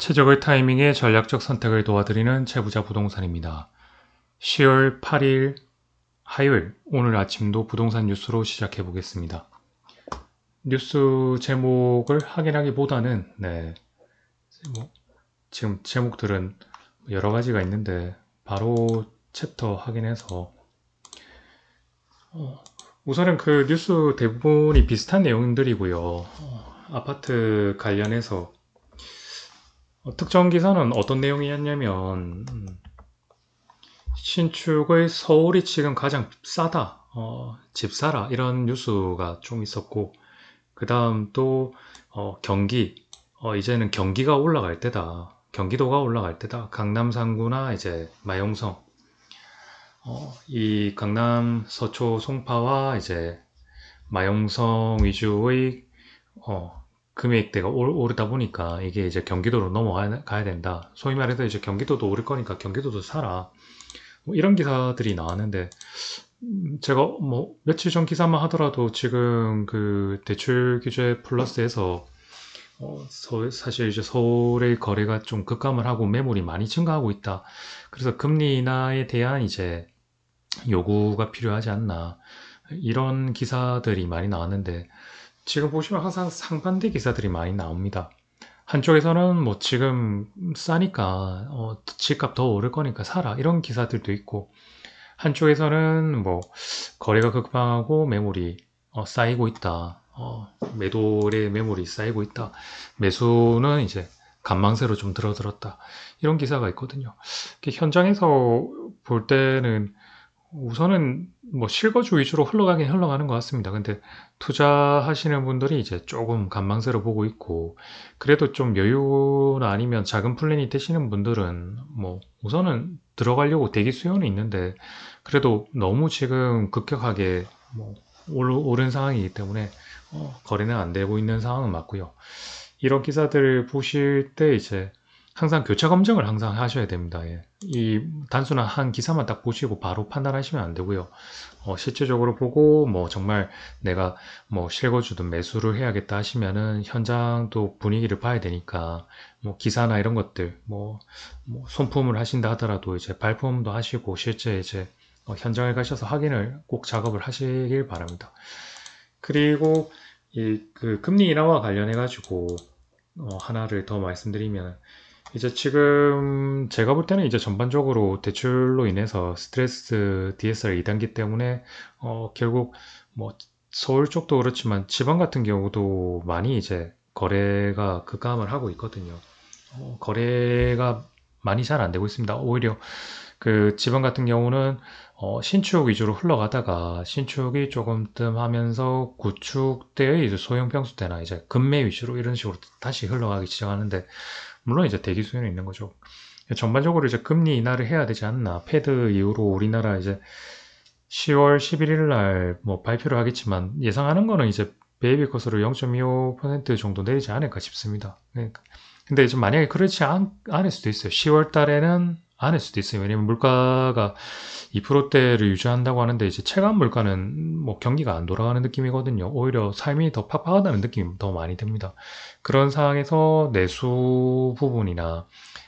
최적의 타이밍에 전략적 선택을 도와드리는 채부자 부동산입니다. 10월 8일 화요일 오늘 아침도 부동산 뉴스로 시작해 보겠습니다. 뉴스 제목을 확인하기보다는 지금 제목들은 여러 가지가 있는데 바로 챕터 확인해서 우선은 그 뉴스 대부분이 비슷한 내용들이고요. 아파트 관련해서 특정 기사는 어떤 내용이었냐면 신축의 서울이 지금 가장 싸다, 집 사라 이런 뉴스가 좀 있었고, 그 다음 또 경기, 이제는 경기가 올라갈 때다, 경기도가 올라갈 때다. 강남 상구나 이제 마용성, 이 강남 서초 송파와 이제 마용성 위주의 금액대가 오르다 보니까 이게 이제 경기도로 넘어가야 된다. 소위 말해서 이제 경기도도 오를 거니까 경기도도 사라. 뭐 이런 기사들이 나왔는데 제가 뭐 며칠 전 기사만 하더라도 지금 그 대출 규제 플러스에서 사실 이제 서울의 거래가 좀 급감을 하고 매물이 많이 증가하고 있다. 그래서 금리 인하에 대한 이제 요구가 필요하지 않나. 이런 기사들이 많이 나왔는데 지금 보시면 항상 상반대 기사들이 많이 나옵니다. 한쪽에서는 뭐 지금 싸니까 집값 더 오를 거니까 사라 이런 기사들도 있고, 한쪽에서는 뭐 거래가 급방하고 매물이 쌓이고 있다. 매도의 매물이 쌓이고 있다. 매수는 이제 간망세로 좀 들어들었다. 이런 기사가 있거든요. 현장에서 볼 때는 우선은 뭐 실거주 위주로 흘러가긴 흘러가는 것 같습니다. 근데 투자하시는 분들이 이제 조금 간망세로 보고 있고, 그래도 좀 여유나 아니면 작은 플랜이 되시는 분들은 뭐 우선은 들어가려고 대기 수요는 있는데, 그래도 너무 지금 급격하게 뭐 오른 상황이기 때문에 거래는 안 되고 있는 상황은 맞고요. 이런 기사들을 보실 때 이제 항상 교차 검증을 항상 하셔야 됩니다. 예. 이 단순한 한 기사만 딱 보시고 바로 판단하시면 안 되고요. 실제적으로 보고 뭐 정말 내가 뭐 실거주든 매수를 해야겠다 하시면은 현장도 분위기를 봐야 되니까 뭐 기사나 이런 것들 뭐 손품을 하신다 하더라도 이제 발품도 하시고 실제 이제 현장을 가셔서 확인을 꼭 작업을 하시길 바랍니다. 그리고 이 그 금리 인하와 관련해 가지고 하나를 더 말씀드리면, 이제 지금 제가 볼 때는 이제 전반적으로 대출로 인해서 스트레스 DSR 2단계 때문에 결국 뭐 서울 쪽도 그렇지만 지방 같은 경우도 많이 이제 거래가 급감을 하고 있거든요. 거래가 많이 잘 안 되고 있습니다. 오히려 그 지방 같은 경우는 신축 위주로 흘러가다가 신축이 조금 뜸하면서 구축대의 이제 소형 평수대나 이제 급매 위주로 이런 식으로 다시 흘러가기 시작하는데, 물론 이제 대기 수요는 있는 거죠. 전반적으로 이제 금리 인하를 해야 되지 않나. 패드 이후로 우리나라 이제 10월 11일 날 뭐 발표를 하겠지만 예상하는 거는 이제 베이비 컷으로 0.25% 정도 내리지 않을까 싶습니다. 근데 이제 만약에 그렇지 않을 수도 있어요. 10월 달에는 않을 수도 있어요. 왜냐면 물가가 2%대를 유지한다고 하는데 이제 체감 물가는 뭐 경기가 안 돌아가는 느낌이거든요. 오히려 삶이 더 팍팍하다는 느낌이 더 많이 듭니다. 그런 상황에서 내수 부분이나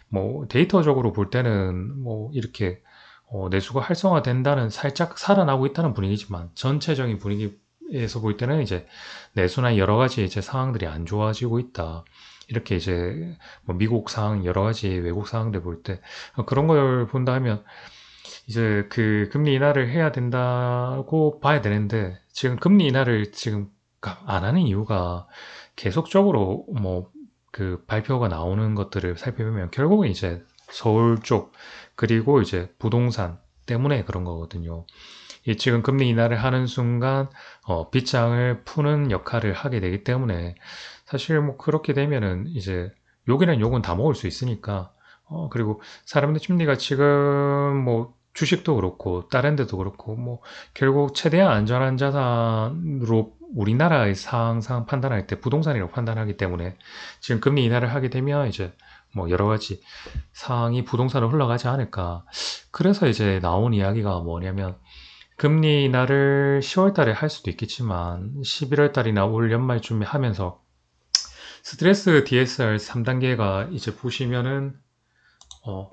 뭐 데이터적으로 볼 때는 뭐 이렇게 내수가 활성화된다는, 살짝 살아나고 있다는 분위기지만 전체적인 분위기에서 볼 때는 이제 내수나 여러 가지 이제 상황들이 안 좋아지고 있다. 이렇게 이제 뭐 미국 상황 여러 가지 외국 상황들 볼 때 그런 걸 본다 하면 이제 그 금리 인하를 해야 된다고 봐야 되는데, 지금 금리 인하를 지금 안 하는 이유가 계속적으로 뭐 그 발표가 나오는 것들을 살펴보면 결국은 이제 서울 쪽 그리고 이제 부동산 때문에 그런 거거든요. 이 지금 금리 인하를 하는 순간 빗장을 푸는 역할을 하게 되기 때문에, 사실 뭐 그렇게 되면은 이제 욕이란 욕은 다 먹을 수 있으니까, 그리고 사람들 심리가 지금 뭐 주식도 그렇고 다른 데도 그렇고 뭐 결국 최대한 안전한 자산으로 우리나라의 상황상 판단할 때 부동산이라고 판단하기 때문에, 지금 금리 인하를 하게 되면 이제 뭐 여러 가지 상황이 부동산으로 흘러가지 않을까. 그래서 이제 나온 이야기가 뭐냐면, 금리 인하를 10월 달에 할 수도 있겠지만 11월 달이나 올 연말쯤에 하면서 스트레스 DSR 3단계가 이제 보시면은, 어,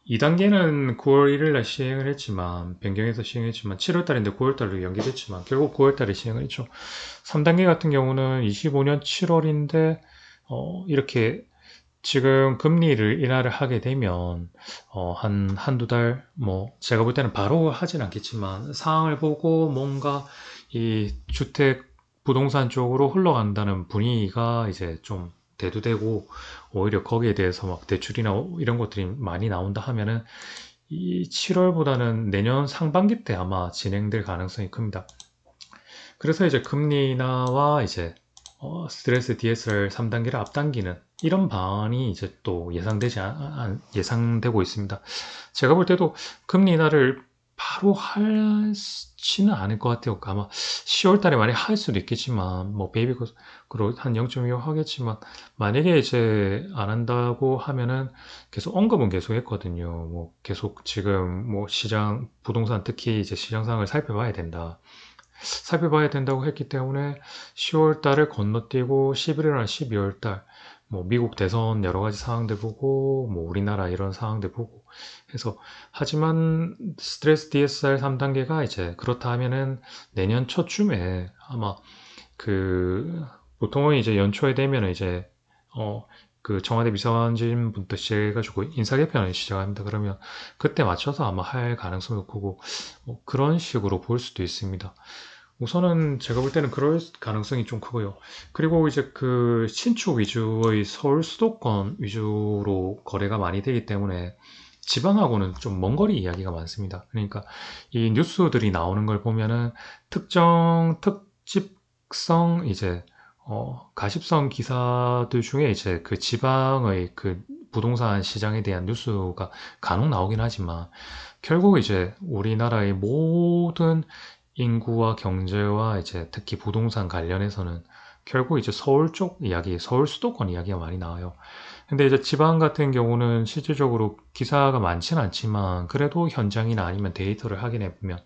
2단계는 9월 1일 날 시행을 했지만, 변경해서 시행했지만, 7월 달인데 9월 달로 연기됐지만, 결국 9월 달에 시행을 했죠. 3단계 같은 경우는 25년 7월인데, 이렇게 지금 금리를 인하를 하게 되면, 한두 달, 뭐, 제가 볼 때는 바로 하진 않겠지만, 상황을 보고 뭔가 이 주택 부동산 쪽으로 흘러간다는 분위기가 이제 좀 대두되고, 오히려 거기에 대해서 막 대출이나 이런 것들이 많이 나온다 하면은, 이 7월보다는 내년 상반기 때 아마 진행될 가능성이 큽니다. 그래서 이제 금리 인하와 이제 스트레스 DSR 3단계를 앞당기는 이런 방안이 이제 또 예상되고 있습니다. 제가 볼 때도 금리 인하를 바로 하지는 않을 것 같아요. 아마 10월 달에 만약 할 수도 있겠지만, 뭐, 베이비컷으로 한 0.25 하겠지만, 만약에 이제 안 한다고 하면은 계속 언급은 계속 했거든요. 뭐, 계속 지금 뭐 부동산 특히 이제 시장 상황을 살펴봐야 된다. 살펴봐야 된다고 했기 때문에 10월 달을 건너뛰고 11월이나 12월 달, 뭐 미국 대선 여러 가지 상황들 보고, 뭐 우리나라 이런 상황들 보고 해서 하지만 스트레스 DSR 3단계가 이제 그렇다 하면은 내년 초쯤에 아마 그 보통은 이제 연초에 되면 이제 그 청와대 비서관진부터 시작해가지고 인사 개편을 시작합니다. 그러면 그때 맞춰서 아마 할 가능성이 크고 뭐 그런 식으로 볼 수도 있습니다. 우선은 제가 볼 때는 그럴 가능성이 좀 크고요. 그리고 이제 그 신축 위주의 서울 수도권 위주로 거래가 많이 되기 때문에 지방하고는 좀 먼 거리 이야기가 많습니다. 그러니까 이 뉴스들이 나오는 걸 보면은 특정 특집성 이제 가십성 기사들 중에 이제 그 지방의 그 부동산 시장에 대한 뉴스가 간혹 나오긴 하지만 결국 이제 우리나라의 모든 인구와 경제와 이제 특히 부동산 관련해서는 결국 이제 서울 쪽 이야기, 서울 수도권 이야기가 많이 나와요. 근데 이제 지방 같은 경우는 실질적으로 기사가 많지는 않지만 그래도 현장이나 아니면 데이터를 확인해 보면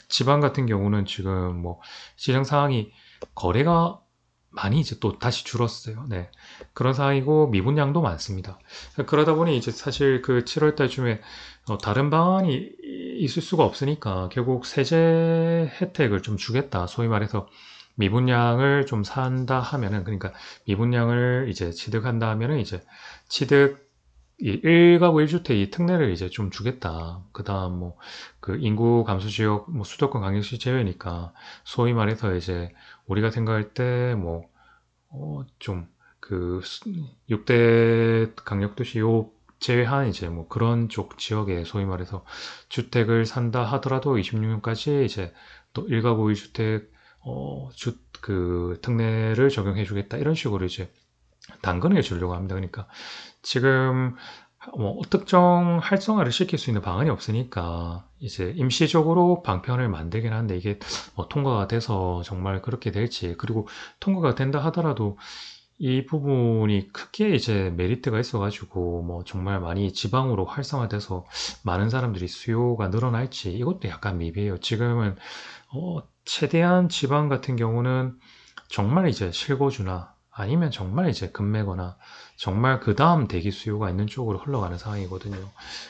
지방 같은 경우는 지금 뭐 시장 상황이 거래가 많이 이제 또 다시 줄었어요. 네. 그런 상황이고 미분양도 많습니다. 그러다 보니 이제 사실 그 7월 달쯤에 다른 방안이 있을 수가 없으니까 결국 세제 혜택을 좀 주겠다. 소위 말해서 미분양을 좀 산다 하면은 그러니까 미분양을 이제 취득한다 하면은 이제 취득 이 1가구 1주택 이 특례를 이제 좀 주겠다. 그다음 뭐 그 인구 감소 지역 뭐 수도권 광역시 제외니까 소위 말해서 이제 우리가 생각할 때 뭐 좀 그 6대 강력도시 요 제외한 이제 뭐 그런 쪽 지역에 소위 말해서 주택을 산다 하더라도 26년까지 이제 또 1가구 1주택 그 특례를 적용해 주겠다. 이런 식으로 이제 당근을 주려고 합니다. 그러니까 지금 뭐 특정 활성화를 시킬 수 있는 방안이 없으니까 이제 임시적으로 방편을 만들긴 하는데 이게 뭐 통과가 돼서 정말 그렇게 될지 그리고 통과가 된다 하더라도 이 부분이 크게 이제 메리트가 있어가지고 뭐 정말 많이 지방으로 활성화돼서 많은 사람들이 수요가 늘어날지 이것도 약간 미비해요. 지금은 최대한 지방 같은 경우는 정말 이제 실거주나 아니면 정말 이제 급매거나 정말 그 다음 대기 수요가 있는 쪽으로 흘러가는 상황이거든요.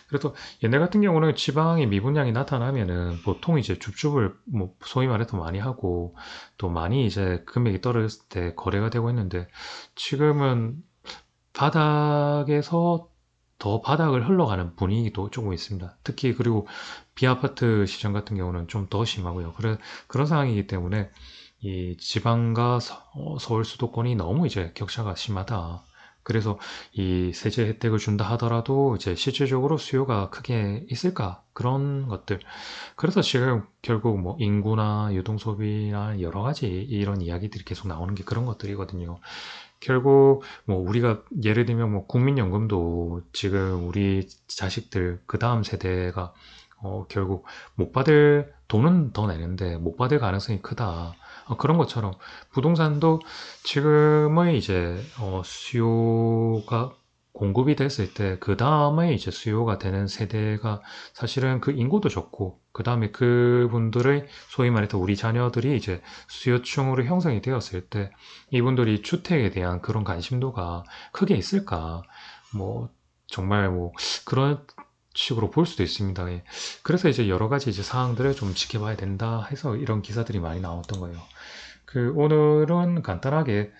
그래서 옛날 같은 경우는 지방에 미분양이 나타나면은 보통 이제 줍줍을 뭐 소위 말해서 많이 하고 또 많이 이제 금액이 떨어졌을 때 거래가 되고 있는데 지금은 바닥에서 더 바닥을 흘러가는 분위기도 조금 있습니다. 특히 그리고 비아파트 시장 같은 경우는 좀 더 심하고요. 그런 상황이기 때문에 이 지방과 서울 수도권이 너무 이제 격차가 심하다. 그래서 이 세제 혜택을 준다 하더라도 이제 실질적으로 수요가 크게 있을까? 그런 것들. 그래서 지금 결국 뭐 인구나 유동소비나 여러 가지 이런 이야기들이 계속 나오는 게 그런 것들이거든요. 결국 뭐 우리가 예를 들면 뭐 국민연금도 지금 우리 자식들 그 다음 세대가 결국 못 받을 돈은 더 내는데 못 받을 가능성이 크다. 그런 것처럼 부동산도 지금의 이제 수요가 공급이 됐을 때 그 다음에 이제 수요가 되는 세대가 사실은 그 인구도 적고 그 다음에 그분들의 소위 말해서 우리 자녀들이 이제 수요층으로 형성이 되었을 때 이분들이 주택에 대한 그런 관심도가 크게 있을까? 뭐 정말 뭐 그런 식으로 볼 수도 있습니다. 예. 그래서 이제 여러 가지 이제 사항들을 좀 지켜봐야 된다 해서 이런 기사들이 많이 나왔던 거예요. 오늘은 간단하게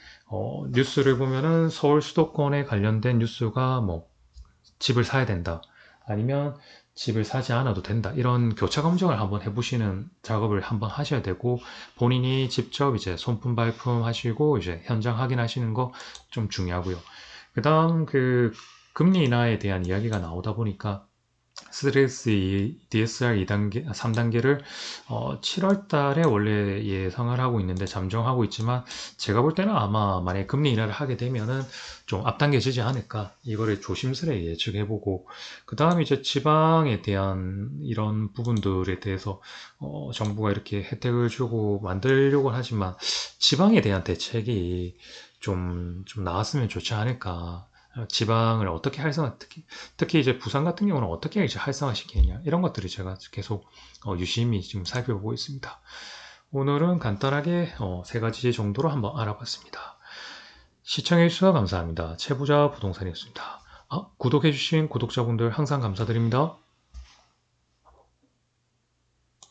뉴스를 보면은 서울 수도권에 관련된 뉴스가 뭐 집을 사야 된다. 아니면 집을 사지 않아도 된다. 이런 교차 검증을 한번 해보시는 작업을 한번 하셔야 되고, 본인이 직접 이제 손품 발품 하시고, 이제 현장 확인하시는 거 좀 중요하고요. 그 다음 금리 인하에 대한 이야기가 나오다 보니까, 스트레스 DSR 2단계, 3단계를 7월 달에 원래 예상을 하고 있는데 잠정하고 있지만 제가 볼 때는 아마 만약에 금리 인하를 하게 되면은 좀 앞당겨지지 않을까 이거를 조심스레 예측해보고 그 다음에 이제 지방에 대한 이런 부분들에 대해서 정부가 이렇게 혜택을 주고 만들려고 하지만 지방에 대한 대책이 좀 나왔으면 좋지 않을까. 지방을 어떻게 활성화, 특히 이제 부산 같은 경우는 어떻게 이제 활성화시키느냐, 이런 것들을 제가 계속 유심히 지금 살펴보고 있습니다. 오늘은 간단하게 세 가지 정도로 한번 알아봤습니다. 시청해주셔서 감사합니다. 채부자 부동산이었습니다. 구독해주신 구독자분들 항상 감사드립니다.